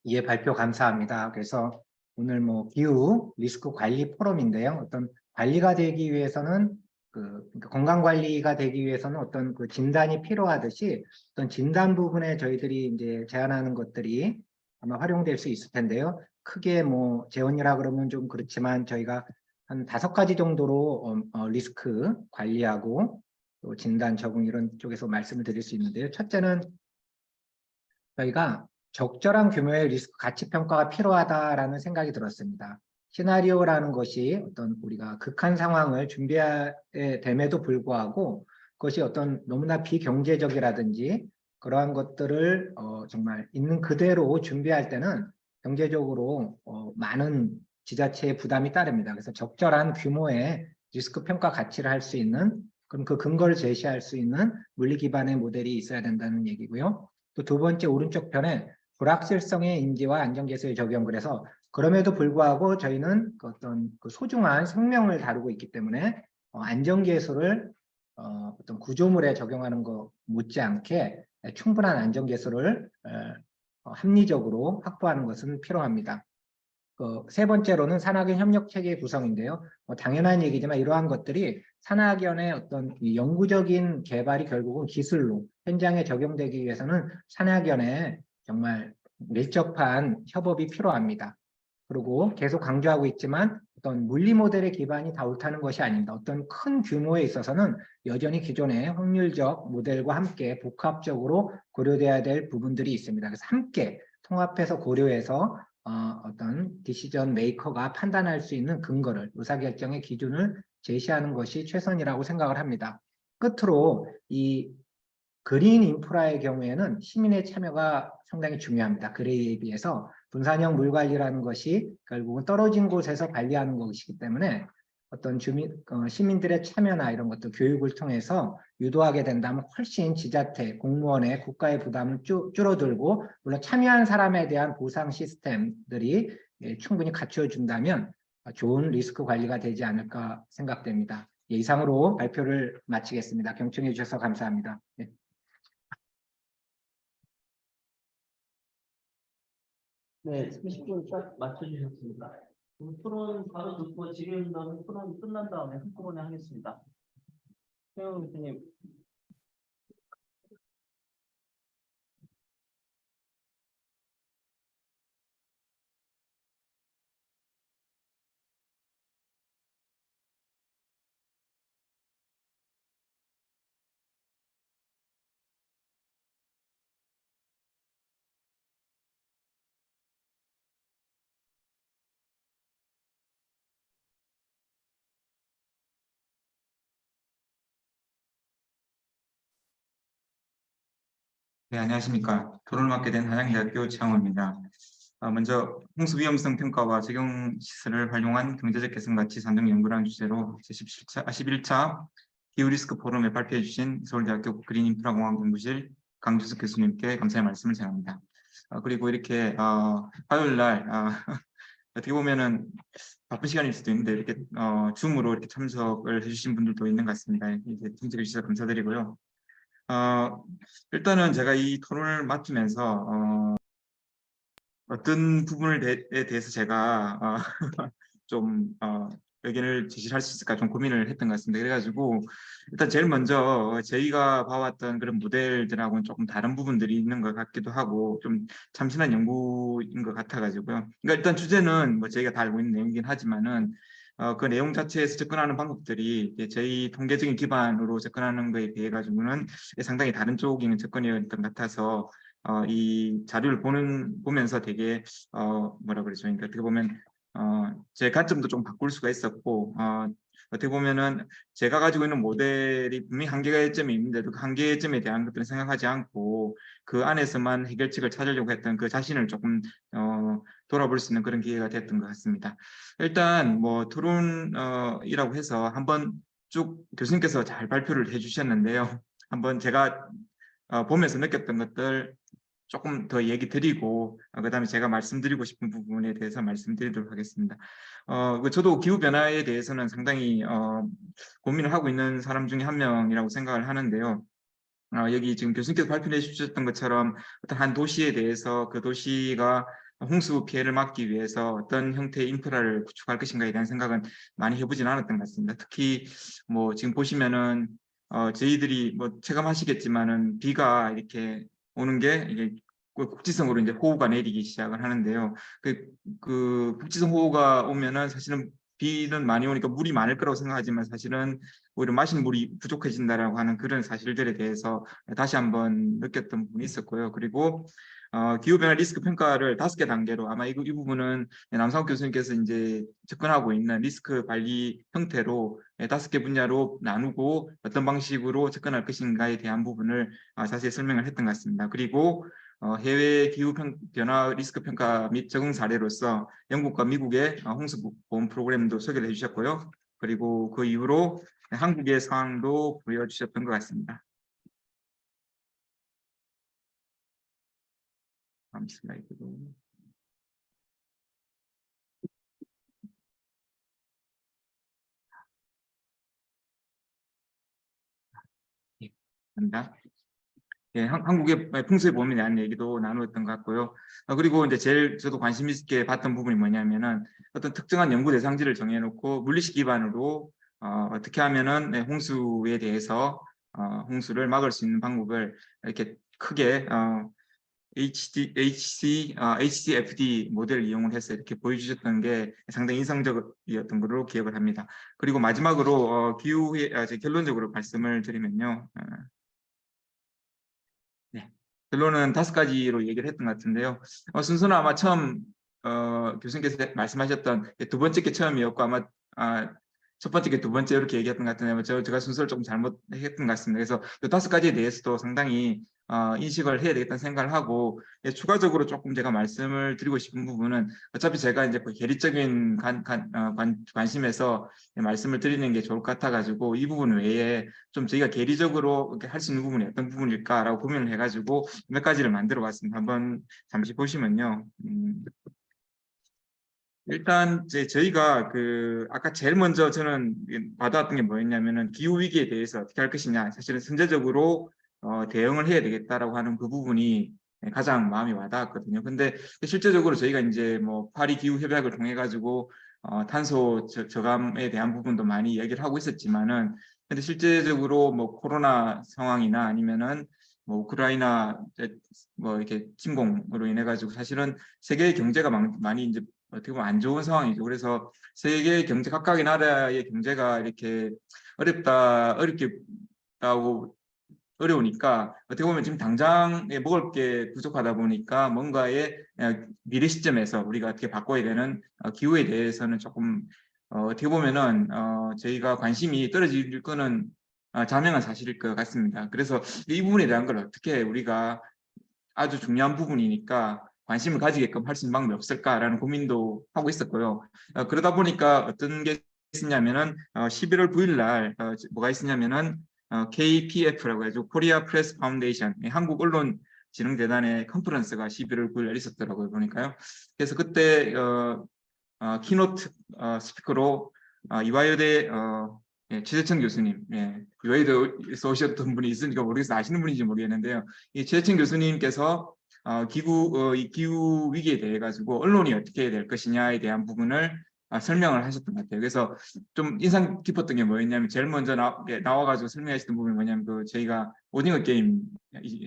Speaker 2: 예, 발표 감사합니다. 그래서 오늘 기후 리스크 관리 포럼인데요. 어떤 관리가 되기 위해서는 그러니까 건강 관리가 되기 위해서는 어떤 그 진단이 필요하듯이 어떤 진단 부분에 저희들이 이제 제안하는 것들이 아마 활용될 수 있을 텐데요. 크게 재원이라 그러면 좀 그렇지만 저희가 한 5가지 정도로 리스크 관리하고 또 진단 적응 이런 쪽에서 말씀을 드릴 수 있는데요. 첫째는 저희가 적절한 규모의 리스크 가치 평가가 필요하다라는 생각이 들었습니다. 시나리오라는 것이 어떤 우리가 극한 상황을 준비해야 됨에도 불구하고 그것이 어떤 너무나 비경제적이라든지 그러한 것들을 정말 있는 그대로 준비할 때는 경제적으로 많은 지자체의 부담이 따릅니다. 그래서 적절한 규모의 리스크 평가 가치를 할 수 있는 그럼 그 근거를 제시할 수 있는 물리 기반의 모델이 있어야 된다는 얘기고요. 또 두 번째 오른쪽 편에 불확실성의 인지와 안전계수의 적용. 그래서 그럼에도 불구하고 저희는 어떤 소중한 생명을 다루고 있기 때문에 안전계수를 어떤 구조물에 적용하는 것 못지않게 충분한 안전계수를 합리적으로 확보하는 것은 필요합니다. 세 번째로는 산학연 협력체계 구성인데요. 당연한 얘기지만 이러한 것들이 산학연의 어떤 영구적인 개발이 결국은 기술로 현장에 적용되기 위해서는 산학연의 정말 밀접한 협업이 필요합니다. 그리고 계속 강조하고 있지만 어떤 물리 모델의 기반이 다 옳다는 것이 아닙니다. 어떤 큰 규모에 있어서는 여전히 기존의 확률적 모델과 함께 복합적으로 고려돼야 될 부분들이 있습니다. 그래서 함께 통합해서 고려해서 어떤 디시전 메이커가 판단할 수 있는 근거를 의사결정의 기준을 제시하는 것이 최선이라고 생각을 합니다. 끝으로 이 그린 인프라의 경우에는 시민의 참여가 상당히 중요합니다. 그레이에 비해서 분산형 물 관리라는 것이 결국은 떨어진 곳에서 관리하는 것이기 때문에 어떤 시민들의 참여나 이런 것도 교육을 통해서 유도하게 된다면 훨씬 지자체, 공무원의 국가의 부담을 줄어들고 물론 참여한 사람에 대한 보상 시스템들이 충분히 갖춰준다면 좋은 리스크 관리가 되지 않을까 생각됩니다. 이상으로 발표를 마치겠습니다. 경청해 주셔서 감사합니다. 네.
Speaker 1: 네, 30분 딱 맞춰주셨습니다. 토론 바로 듣고 지금 토론 끝난 다음에 한꺼번에 하겠습니다. 최영 교수님.
Speaker 6: 네, 안녕하십니까. 토론을 맡게 된 한양대학교 최영호입니다. 먼저 홍수 위험성 평가와 적용 시설을 활용한 경제적 개선 가치 산정 연구라는 주제로 제11차 기후 리스크 포럼에 발표해 주신 서울대학교 그린 인프라 공학 연구실 강준석 교수님께 감사의 말씀을 전합니다. 그리고 이렇게 화요일 날 어떻게 보면은 바쁜 시간일 수도 있는데 이렇게 줌으로 이렇게 참석을 해주신 분들도 있는 것 같습니다. 이제 참석해 주셔서 감사드리고요. 일단은 제가 이 토론을 맡으면서 어떤 부분에 대해서 제가 좀 의견을 제시할 수 있을까 좀 고민을 했던 것 같습니다. 그래가지고 일단 제일 먼저 저희가 봐왔던 그런 모델들하고는 조금 다른 부분들이 있는 것 같기도 하고 좀 참신한 연구인 것 같아가지고요. 그러니까 일단 주제는 뭐 저희가 다 알고 있는 내용이긴 하지만은 그 내용 자체에서 접근하는 방법들이 저희 통계적인 기반으로 접근하는 거에 비해 가지고는 상당히 다른 쪽인 접근이었던 것 같아서 이 자료를 보면서 되게 뭐라 그러죠? 그러니까 어떻게 보면 제 관점도 좀 바꿀 수가 있었고, 어떻게 보면은 제가 가지고 있는 모델이 분명히 한계점이 있는데도 그 한계점에 대한 것들은 생각하지 않고 그 안에서만 해결책을 찾으려고 했던 그 자신을 조금 돌아볼 수 있는 그런 기회가 됐던 것 같습니다. 일단 뭐 토론이라고 해서 한번 쭉 교수님께서 잘 발표를 해주셨는데요. 한번 제가 보면서 느꼈던 것들 조금 더 얘기 드리고 그다음에 제가 말씀드리고 싶은 부분에 대해서 말씀드리도록 하겠습니다. 저도 기후 변화에 대해서는 상당히 고민을 하고 있는 사람 중에 한 명이라고 생각을 하는데요. 여기 지금 교수님께서 발표해 주셨던 것처럼 어떤 한 도시에 대해서 그 도시가 홍수 피해를 막기 위해서 어떤 형태의 인프라를 구축할 것인가에 대한 생각은 많이 해보진 않았던 것 같습니다. 특히 뭐 지금 보시면은 저희들이 뭐 체감하시겠지만은 비가 이렇게 오는 게 이게 국지성으로 이제 호우가 내리기 시작을 하는데요. 그 국지성 호우가 오면은 사실은 비는 많이 오니까 물이 많을 거라고 생각하지만 사실은 오히려 마실 물이 부족해진다라고 하는 그런 사실들에 대해서 다시 한번 느꼈던 부분이 있었고요. 그리고 기후변화 리스크 평가를 5개 단계로 아마 이 부분은 남상욱 교수님께서 이제 접근하고 있는 리스크 관리 형태로 5개 분야로 나누고 어떤 방식으로 접근할 것인가에 대한 부분을 자세히 설명을 했던 것 같습니다. 그리고 해외 기후 변화 리스크 평가 및 적응 사례로서 영국과 미국의 홍수 보험 프로그램도 소개를 해주셨고요. 그리고 그 이후로 한국의 상황도 보여주셨던 것 같습니다. 다음 슬라이드로. 예, 감사합니다. 예, 한국의 풍수의 보험에 대한 얘기도 나누었던 것 같고요. 그리고 이제 제일 저도 관심 있게 봤던 부분이 뭐냐면은 어떤 특정한 연구 대상지를 정해놓고 물리식 기반으로 어떻게 하면은 홍수에 대해서 홍수를 막을 수 있는 방법을 이렇게 크게 HCFD 모델을 이용을 해서 이렇게 보여주셨던 게 상당히 인상적이었던 걸로 기억을 합니다. 그리고 마지막으로 기후에 결론적으로 말씀을 드리면요. 네. 결론은 5가지로 얘기를 했던 것 같은데요. 순서는 아마 처음 교수님께서 말씀하셨던 두 번째 게 처음이었고 아마 첫 번째 게 두 번째 이렇게 얘기했던 것 같은데 제가 순서를 조금 잘못했던 것 같습니다. 그래서 이 5가지에 대해서도 상당히 인식을 해야 되겠다는 생각을 하고 추가적으로 조금 제가 말씀을 드리고 싶은 부분은 어차피 제가 이제 그 계리적인 관심에서 말씀을 드리는 게 좋을 것 같아가지고 이 부분 외에 좀 저희가 계리적으로 할 수 있는 부분이 어떤 부분일까라고 고민을 해가지고 몇 가지를 만들어 봤습니다. 한번 잠시 보시면요. 일단 저희가 아까 제일 먼저 저는 받아왔던 게 뭐였냐면은 기후 위기에 대해서 어떻게 할 것이냐, 사실은 선제적으로 대응을 해야 되겠다라고 하는 그 부분이 가장 마음이 와닿았거든요. 근데 실제적으로 저희가 이제 뭐 파리 기후 협약을 통해 가지고 탄소 저감에 대한 부분도 많이 얘기를 하고 있었지만은 근데 실제적으로 뭐 코로나 상황이나 아니면은 뭐 우크라이나 뭐 이렇게 침공으로 인해 가지고 사실은 세계 경제가 많이 이제 어떻게 보면 안 좋은 상황이죠. 그래서 세계 경제 각각의 나라의 경제가 이렇게 어렵다고 어려우니까 어떻게 보면 지금 당장 먹을 게 부족하다 보니까 뭔가의 미래 시점에서 우리가 어떻게 바꿔야 되는 기후에 대해서는 조금 어떻게 보면은 저희가 관심이 떨어질 거는 자명한 사실일 것 같습니다. 그래서 이 부분에 대한 걸 어떻게 우리가 아주 중요한 부분이니까 관심을 가지게끔 할 수 있는 방법이 없을까라는 고민도 하고 있었고요. 그러다 보니까 어떤 게 있었냐면은 11월 9일 날 뭐가 있었냐면은 KPF라고 해서 코리아 프레스 파운데이션 한국 언론 진흥재단의 컨퍼런스가 11월 9일 날 있었더라고요. 보니까요. 그래서 그때 키노트 스피커로 이화여대 최재천 교수님, 이화여대에서 오셨던 분이 있으니까 모르겠어요. 아시는 분인지 모르겠는데요. 이 최재천 교수님께서 이 기후 위기에 대해 가지고 언론이 어떻게 해야 될 것이냐에 대한 부분을 설명을 하셨던 것 같아요. 그래서 좀 인상 깊었던 게 뭐였냐면 제일 먼저 나와가지고 설명하셨던 부분이 뭐냐면 저희가 오징어 게임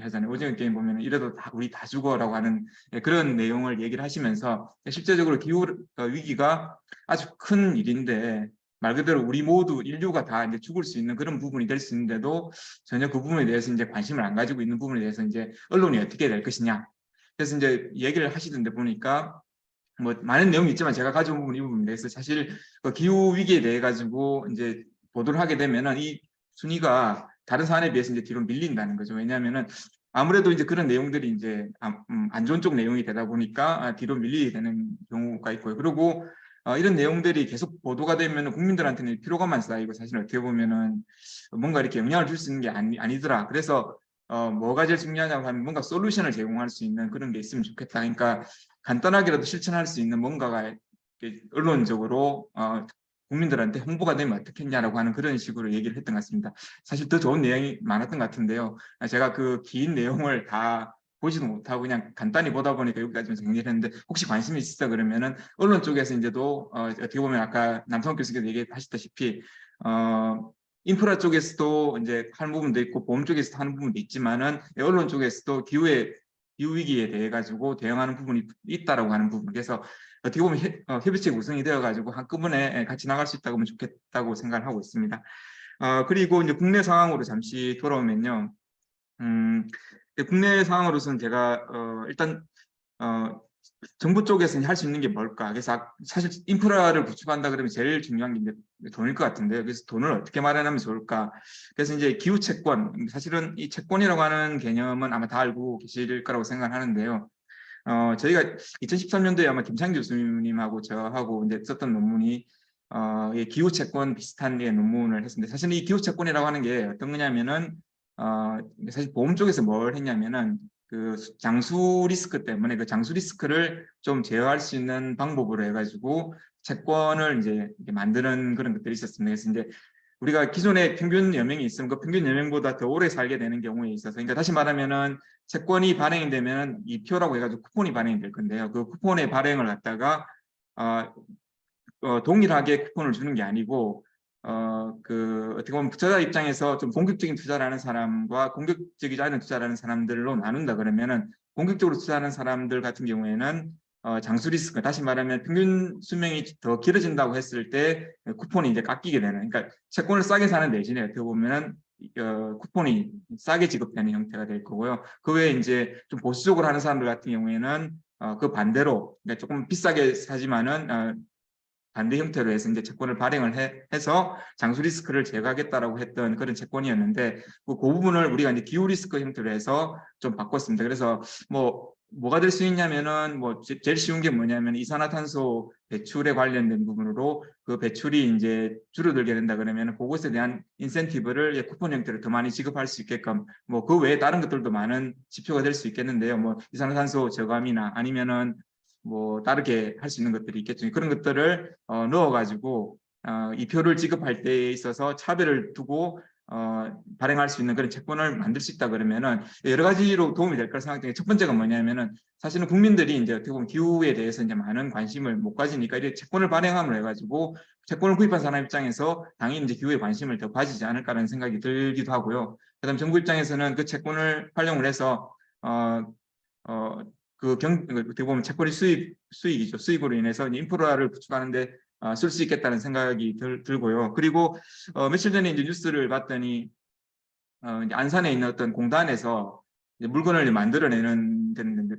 Speaker 6: 하잖아요. 오징어 게임 보면 이래도 우리 다 죽어라고 하는 그런 내용을 얘기를 하시면서 실제적으로 기후 위기가 아주 큰 일인데 말 그대로 우리 모두 인류가 다 이제 죽을 수 있는 그런 부분이 될 수 있는데도 전혀 그 부분에 대해서 이제 관심을 안 가지고 있는 부분에 대해서 이제 언론이 어떻게 될 것이냐. 그래서 이제 얘기를 하시던데 보니까 뭐 많은 내용이 있지만 제가 가져온 부분은 이 부분입니다. 그래서 사실 그 기후 위기에 대해 가지고 이제 보도를 하게 되면은 이 순위가 다른 사안에 비해서 이제 뒤로 밀린다는 거죠. 왜냐하면은 아무래도 이제 그런 내용들이 이제 안 좋은 쪽 내용이 되다 보니까 뒤로 밀리게 되는 경우가 있고요. 그리고 이런 내용들이 계속 보도가 되면 국민들한테는 피로감만 쌓이고 사실 어떻게 보면은 뭔가 이렇게 영향을 줄 수 있는 게 아니더라. 그래서 뭐가 제일 중요하냐고 하면 뭔가 솔루션을 제공할 수 있는 그런 게 있으면 좋겠다. 그러니까 간단하게라도 실천할 수 있는 뭔가가 이렇게 언론적으로 국민들한테 홍보가 되면 어떻겠냐라고 하는 그런 식으로 얘기를 했던 것 같습니다. 사실 더 좋은 내용이 많았던 것 같은데요. 제가 그 긴 내용을 다 보지도 못하고 그냥 간단히 보다 보니까 여기까지만 정리를 했는데 혹시 관심이 있으시다 그러면은 언론 쪽에서 이제도 어떻게 보면 아까 남성 교수께서 얘기하셨다시피 인프라 쪽에서도 이제 하는 부분도 있고 보험 쪽에서도 하는 부분도 있지만은 언론 쪽에서도 기후 위기에 대해 가지고 대응하는 부분이 있다라고 하는 부분. 그래서 어떻게 보면 협의체 구성이 되어 가지고 한꺼번에 같이 나갈 수 있다고 하면 좋겠다고 생각을 하고 있습니다. 그리고 이제 국내 상황으로 잠시 돌아오면요. 국내 상황으로서는 제가 일단 정부 쪽에서 할 수 있는 게 뭘까? 그래서 사실 인프라를 구축한다 그러면 제일 중요한 게 이제 돈일 것 같은데요. 그래서 돈을 어떻게 마련하면 좋을까? 그래서 이제 기후 채권, 사실은 이 채권이라고 하는 개념은 아마 다 알고 계실 거라고 생각하는데요. 저희가 2013년도에 아마 김창 교수님하고 저하고 이제 썼던 논문이 이 기후 채권 비슷한 논문을 했습니다. 사실 이 기후 채권이라고 하는 게 어떤 거냐면은 사실 보험 쪽에서 뭘 했냐면은 그 장수 리스크 때문에 그 장수 리스크를 좀 제어할 수 있는 방법으로 해가지고 채권을 이제 만드는 그런 것들이 있었습니다. 그래서 이제 우리가 기존에 평균 연명이 있으면 그 평균 연명보다 더 오래 살게 되는 경우에 있어서, 그러니까 다시 말하면은 채권이 발행이 되면 이 표라고 해가지고 쿠폰이 발행이 될 건데요. 그 쿠폰의 발행을 갖다가 동일하게 쿠폰을 주는 게 아니고 어떻게 보면 투자자 입장에서 좀 공격적인 투자를 하는 사람과 공격적이지 않은 투자를 하는 사람들로 나눈다 그러면은 공격적으로 투자하는 사람들 같은 경우에는 장수 리스크, 다시 말하면 평균 수명이 더 길어진다고 했을 때 쿠폰이 이제 깎이게 되는, 그러니까 채권을 싸게 사는 대신에 어떻게 보면은 쿠폰이 싸게 지급되는 형태가 될 거고요. 그 외에 이제 좀 보수적으로 하는 사람들 같은 경우에는 그 반대로 그러니까 조금 비싸게 사지만은 반대 형태로 해서 이제 채권을 발행을 해서 장수 리스크를 제거하겠다라고 했던 그런 채권이었는데 그 부분을 우리가 이제 기후 리스크 형태로 해서 좀 바꿨습니다. 그래서 뭐가 될 수 있냐면은 제일 쉬운 게 뭐냐면 이산화탄소 배출에 관련된 부분으로 그 배출이 이제 줄어들게 된다 그러면 그것에 대한 인센티브를 쿠폰 형태로 더 많이 지급할 수 있게끔 그 외에 다른 것들도 많은 지표가 될 수 있겠는데요. 이산화탄소 저감이나 아니면은 다르게 할 수 있는 것들이 있겠죠. 그런 것들을 넣어가지고 이 표를 지급할 때에 있어서 차별을 두고 발행할 수 있는 그런 채권을 만들 수 있다 그러면은 여러 가지로 도움이 될 거라 생각해요. 첫 번째가 뭐냐면은 사실은 국민들이 이제 어떻게 보면 기후에 대해서 이제 많은 관심을 못 가지니까 이렇게 채권을 발행함을 해가지고 채권을 구입한 사람 입장에서 당연히 이제 기후에 관심을 더 가지지 않을까라는 생각이 들기도 하고요. 그다음 정부 입장에서는 그 채권을 활용을 해서 어떻게 보면 채권이 수익이죠. 수익으로 인해서 인프라를 구축하는데 쓸 수 있겠다는 생각이 들고요. 그리고 며칠 전에 이제 뉴스를 봤더니 이제 안산에 있는 어떤 공단에서 이제 물건을 만들어내는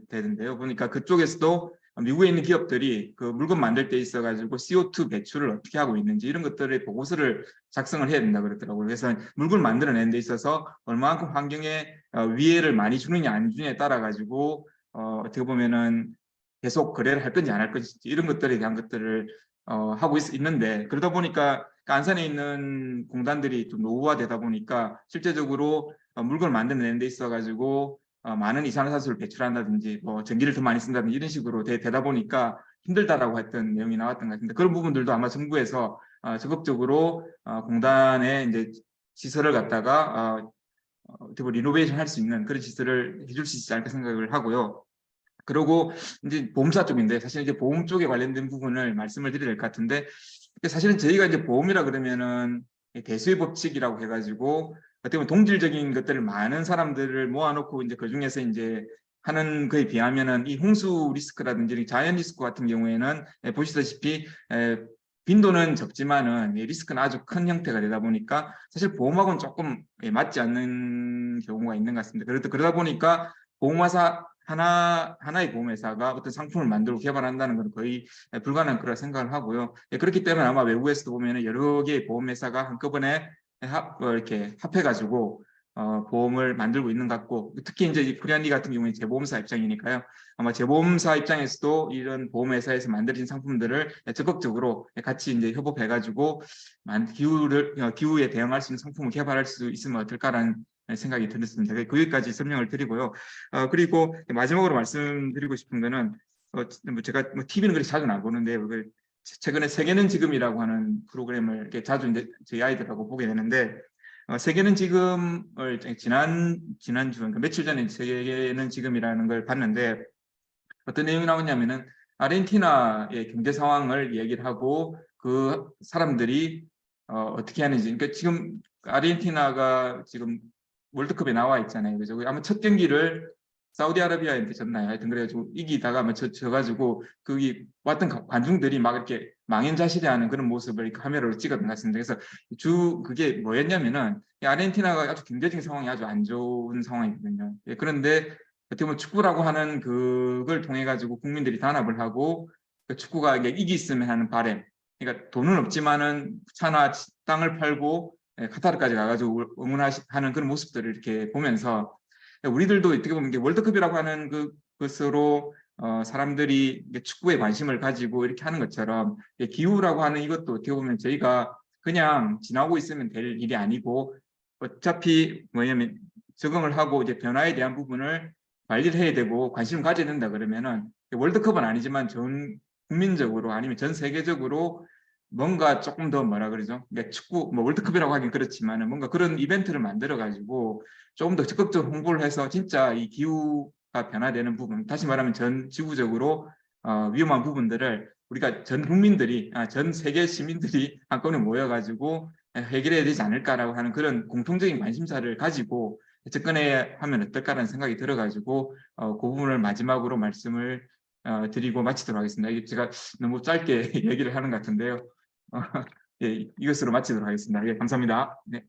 Speaker 6: 데인데요. 보니까 그쪽에서도 미국에 있는 기업들이 그 물건 만들 때 있어가지고 CO2 배출을 어떻게 하고 있는지 이런 것들의 보고서를 작성을 해야 된다 그러더라고요. 그래서 물건 만들어내는 데 있어서 얼마만큼 환경에 위해를 많이 주느냐 안 주느냐에 따라 가지고 어떻게 보면은 계속 거래를 할 건지 안 할 건지 이런 것들에 대한 것들을 하고 있는데 그러다 보니까 안산에 있는 공단들이 좀 노후화되다 보니까 실제적으로 물건을 만들어내는 데 있어가지고 많은 이산화탄소를 배출한다든지 전기를 더 많이 쓴다든지 이런 식으로 되다 보니까 힘들다라고 했던 내용이 나왔던 것 같은데 그런 부분들도 아마 정부에서 적극적으로 공단에 이제 시설을 갖다가 어떻게 보면 리노베이션 할 수 있는 그런 시설을 해줄 수 있지 않을까 생각을 하고요. 그리고 이제 보험사 쪽인데 사실 이제 보험 쪽에 관련된 부분을 말씀을 드려야 될 것 같은데 사실은 저희가 이제 보험이라 그러면은 대수의 법칙이라고 해가지고 어떻게 보면 동질적인 것들을 많은 사람들을 모아놓고 이제 그 중에서 이제 하는 거에 비하면은 이 홍수 리스크라든지 자연 리스크 같은 경우에는 보시다시피 빈도는 적지만은 리스크는 아주 큰 형태가 되다 보니까 사실 보험하고는 조금 맞지 않는 경우가 있는 것 같습니다. 그러다 보니까 보험사 하나의 보험회사가 어떤 상품을 만들고 개발한다는 건 거의 불가능할 거라 생각을 하고요. 그렇기 때문에 아마 외국에서도 보면은 여러 개의 보험회사가 한꺼번에 이렇게 합해가지고 보험을 만들고 있는 것 같고, 특히 이제 이 코리안리 같은 경우에 재보험사 입장이니까요. 아마 재보험사 입장에서도 이런 보험회사에서 만들어진 상품들을 적극적으로 같이 이제 협업해가지고 기후에 대응할 수 있는 상품을 개발할 수 있으면 어떨까라는 생각이 들었습니다. 거기까지 설명을 드리고요. 그리고 마지막으로 말씀드리고 싶은 거는 제가 TV는 그렇게 자주 안 보는데 최근에 세계는 지금이라고 하는 프로그램을 이렇게 자주 이제 저희 아이들하고 보게 되는데, 세계는 지금을 지난주 그러니까 며칠 전에 세계는 지금이라는 걸 봤는데 어떤 내용이 나오냐면은 아르헨티나의 경제 상황을 얘기를 하고 그 사람들이 어떻게 하는지. 그러니까 지금 아르헨티나가 지금 월드컵에 나와 있잖아요. 그래서 아마 첫 경기를 사우디아라비아한테 졌나요? 하여튼 그래가지고 이기다가 아마 져가지고 거기 왔던 관중들이 막 이렇게 망연자실해하는 그런 모습을 이렇게 카메라로 찍었던 것 같습니다. 그래서 그게 뭐였냐면은 이 아르헨티나가 아주 경제적인 상황이 아주 안 좋은 상황이거든요. 그런데 어떻게 보면 축구라고 하는 그걸 통해 가지고 국민들이 단합을 하고 그 축구가 이겼으면 하는 바람. 그러니까 돈은 없지만은 차나 땅을 팔고 카타르까지 가가지고 응원하는 그런 모습들을 이렇게 보면서 우리들도 어떻게 보면 월드컵이라고 하는 그것으로 사람들이 축구에 관심을 가지고 이렇게 하는 것처럼 기후라고 하는 이것도 어떻게 보면 저희가 그냥 지나고 있으면 될 일이 아니고 어차피 뭐냐면 적응을 하고 이제 변화에 대한 부분을 관리를 해야 되고 관심을 가져야 된다 그러면은 월드컵은 아니지만 전 국민적으로 아니면 전 세계적으로 뭔가 조금 더 뭐라 그러죠? 그러니까 축구 월드컵이라고 하긴 그렇지만은 뭔가 그런 이벤트를 만들어 가지고 조금 더 적극적으로 홍보를 해서 진짜 이 기후가 변화되는 부분, 다시 말하면 전 지구적으로 위험한 부분들을 우리가 전 국민들이 전 세계 시민들이 한꺼번에 모여가지고 해결해야 되지 않을까라고 하는 그런 공통적인 관심사를 가지고 접근해 하면 어떨까라는 생각이 들어가지고 그 부분을 마지막으로 말씀을 드리고 마치도록 하겠습니다. 이게 제가 너무 짧게 얘기를 하는 것 같은데요. 예, 이것으로 마치도록 하겠습니다. 예, 감사합니다. 네.